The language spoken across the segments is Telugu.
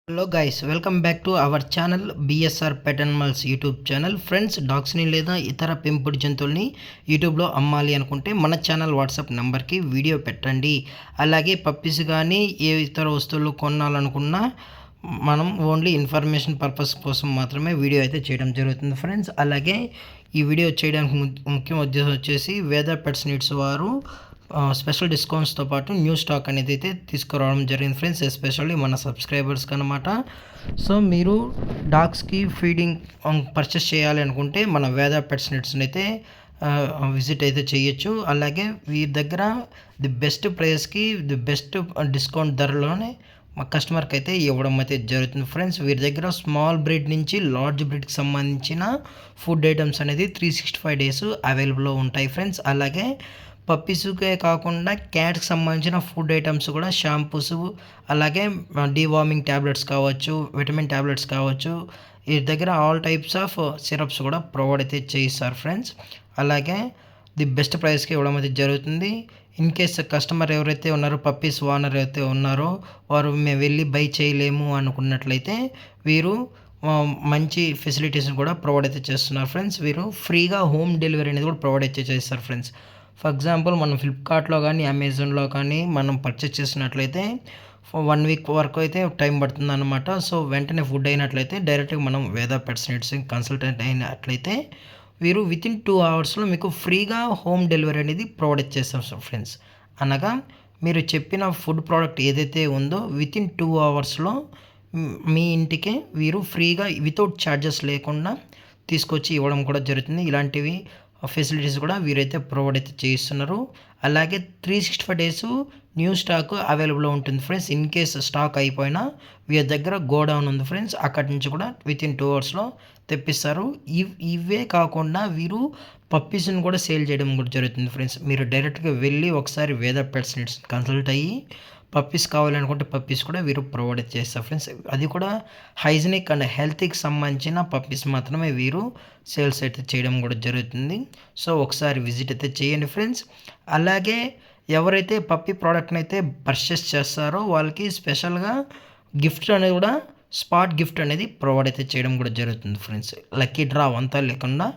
Hello guys, welcome back to our channel BSR pet animals YouTube channel. Friends, డాగ్స్ని లేదా ఇతర పెంపుడు జంతువుల్ని యూట్యూబ్లో అమ్మాలి అనుకుంటే మన ఛానల్ వాట్సాప్ నెంబర్కి వీడియో పెట్టండి. అలాగే పప్పీస్ కానీ ఏ ఇతర వస్తువులు కొనాలనుకున్నా మనం ఓన్లీ ఇన్ఫర్మేషన్ పర్పస్ కోసం మాత్రమే వీడియో అయితే చేయడం జరుగుతుంది ఫ్రెండ్స్. అలాగే ఈ వీడియో చేయడానికి ముఖ్య ఉద్దేశం వచ్చేసి వేద పెట్స్ నీడ్స్ వారు స్పెషల్ డిస్కౌంట్స్తో పాటు న్యూ స్టాక్ అనేది అయితే తీసుకురావడం జరిగింది ఫ్రెండ్స్, ఎస్పెషల్లీ మన సబ్స్క్రైబర్స్కి అనమాట. సో మీరు డాగ్స్కి ఫీడింగ్ పర్చేస్ చేయాలి అనుకుంటే మన వేద పెట్స్ నీడ్స్ని అయితే విజిట్ అయితే చేయొచ్చు. అలాగే వీరి దగ్గర ది బెస్ట్ ప్రైస్కి ది బెస్ట్ డిస్కౌంట్ ధరలోనే మా కస్టమర్కి అయితే ఇవ్వడం అయితే జరుగుతుంది ఫ్రెండ్స్. వీరి దగ్గర స్మాల్ బ్రీడ్ నుంచి లార్జ్ బ్రీడ్కి సంబంధించిన ఫుడ్ ఐటమ్స్ అనేది 365 డేస్ అవైలబుల్లో ఉంటాయి ఫ్రెండ్స్. అలాగే పప్పీస్కే కాకుండా క్యాట్కి సంబంధించిన ఫుడ్ ఐటమ్స్ కూడా షాంపూస్, అలాగే డీవార్మింగ్ ట్యాబ్లెట్స్ కావచ్చు, విటమిన్ ట్యాబ్లెట్స్ కావచ్చు, ఈ దగ్గర ఆల్ టైప్స్ ఆఫ్ సిరప్స్ కూడా ప్రొవైడ్ అయితే చేయిస్తారు ఫ్రెండ్స్. అలాగే ది బెస్ట్ ప్రైస్కి ఇవ్వడం అయితే జరుగుతుంది. ఇన్ కేస్ కస్టమర్ ఎవరైతే ఉన్నారో, పప్పీస్ ఓనర్ ఎవరైతే ఉన్నారో వారు మేము వెళ్ళి బై చేయలేము అనుకున్నట్లయితే వీరు మంచి ఫెసిలిటీస్ని కూడా ప్రొవైడ్ అయితే చేస్తున్నారు ఫ్రెండ్స్. వీరు ఫ్రీగా హోమ్ డెలివరీ అనేది కూడా ప్రొవైడ్ అయితే చేస్తారు ఫ్రెండ్స్. ఫర్ ఎగ్జాంపుల్ మనం ఫ్లిప్కార్ట్లో కానీ అమెజాన్లో కానీ మనం పర్చేస్ చేసినట్లయితే 1 వీక్ వరకు అయితే టైం పడుతుంది అనమాట. సో వెంటనే ఫుడ్ అయినట్లయితే డైరెక్ట్గా మనం వేద పెట్స్ నీడ్స్ కన్సల్టెంట్ అయినట్లయితే వీరు వితిన్ 2 అవర్స్లో మీకు ఫ్రీగా హోమ్ డెలివరీ అనేది ప్రొవైడ్ చేస్తాం ఫ్రెండ్స్. అనగా మీరు చెప్పిన ఫుడ్ ప్రోడక్ట్ ఏదైతే ఉందో వితిన్ 2 అవర్స్లో మీ ఇంటికే వీరు ఫ్రీగా వితౌట్ ఛార్జెస్ లేకుండా తీసుకొచ్చి ఇవ్వడం కూడా జరుగుతుంది. ఇలాంటివి ఫెసిలిటీస్ కూడా వీరైతే ప్రొవైడ్ అయితే చేయిస్తున్నారు. అలాగే 365 డేస్ న్యూ స్టాక్ అవైలబుల్లో ఉంటుంది ఫ్రెండ్స్. ఇన్ కేస్ స్టాక్ అయిపోయినా వీరి దగ్గర గోడౌన్ ఉంది ఫ్రెండ్స్, అక్కడి నుంచి కూడా వితిన్ 2 అవర్స్లో తెప్పిస్తారు. ఇవే కాకుండా వీరు పప్పీస్ని కూడా సేల్ చేయడం కూడా జరుగుతుంది ఫ్రెండ్స్. మీరు డైరెక్ట్గా వెళ్ళి ఒకసారి వేద పెట్స్ నీడ్స్ కన్సల్ట్ అయ్యి పప్పీస్ కావాలనుకుంటే పప్పీస్ కూడా వీరు ప్రొవైడ్ చేస్తారు ఫ్రెండ్స్. అది కూడా హైజీనిక్ అండ్ హెల్త్కి సంబంధించిన పప్పీస్ మాత్రమే వీరు సేల్స్ అయితే చేయడం కూడా జరుగుతుంది. సో ఒకసారి విజిట్ అయితే చేయండి ఫ్రెండ్స్. అలాగే ఎవరైతే పప్పీ ప్రోడక్ట్ని అయితే పర్చేస్ చేస్తారో వాళ్ళకి స్పెషల్గా గిఫ్ట్ అనేది కూడా స్పాట్ గిఫ్ట్ అనేది ప్రొవైడ్ అయితే చేయడం కూడా జరుగుతుంది ఫ్రెండ్స్. లక్కీ డ్రా అంతా లేకుండా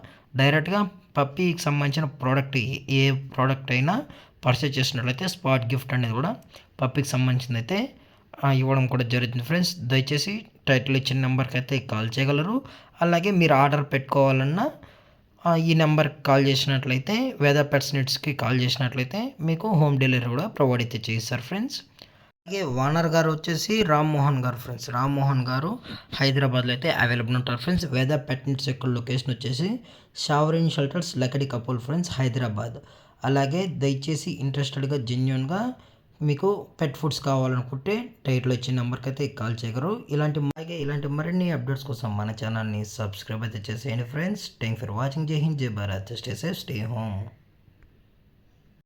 డైరెక్ట్గా పప్పీకి సంబంధించిన ప్రోడక్ట్ ఏ ప్రోడక్ట్ అయినా పర్చేస్ చేసినట్లయితే స్పాట్ గిఫ్ట్ అనేది కూడా పప్పీకి సంబంధించింది అయితే ఇవ్వడం కూడా జరుగుతుంది ఫ్రెండ్స్. దయచేసి టైటిల్ ఇచ్చిన నెంబర్కి అయితే కాల్ చేయగలరు. అలాగే మీరు ఆర్డర్ పెట్టుకోవాలన్నా ఈ నెంబర్కి కాల్ చేసినట్లయితే వేద పెట్స్ నీడ్స్కి కాల్ చేసినట్లయితే మీకు హోమ్ డెలివరీ కూడా ప్రొవైడ్ అయితే చేస్తారు ఫ్రెండ్స్. అలాగే ఓనర్ గారు వచ్చేసి రామ్మోహన్ గారు ఫ్రెండ్స్. రామ్మోహన్ గారు హైదరాబాద్లో అయితే అవైలబుల్ ఉంటారు ఫ్రెండ్స్. వేద పెట్ నీడ్స్ యొక్క లొకేషన్ వచ్చేసి షావరిన్ షెల్టర్స్, లకడి కపూల్ ఫ్రెండ్స్, హైదరాబాద్. అలాగే దయచేసి ఇంట్రెస్టెడ్గా జెన్యున్గా మీకు పెట్ ఫుడ్స్ కావాలనుకుంటే టైటిల్ వచ్చిన నెంబర్కి అయితే కాల్ చేయగలరు. ఇలాంటి మరిన్ని అప్డేట్స్ కోసం మన ఛానల్ని సబ్స్క్రైబ్ అయితే చేసేయండి ఫ్రెండ్స్. Thank for watching. జై హింద్, జై Bharat. Stay safe, stay home.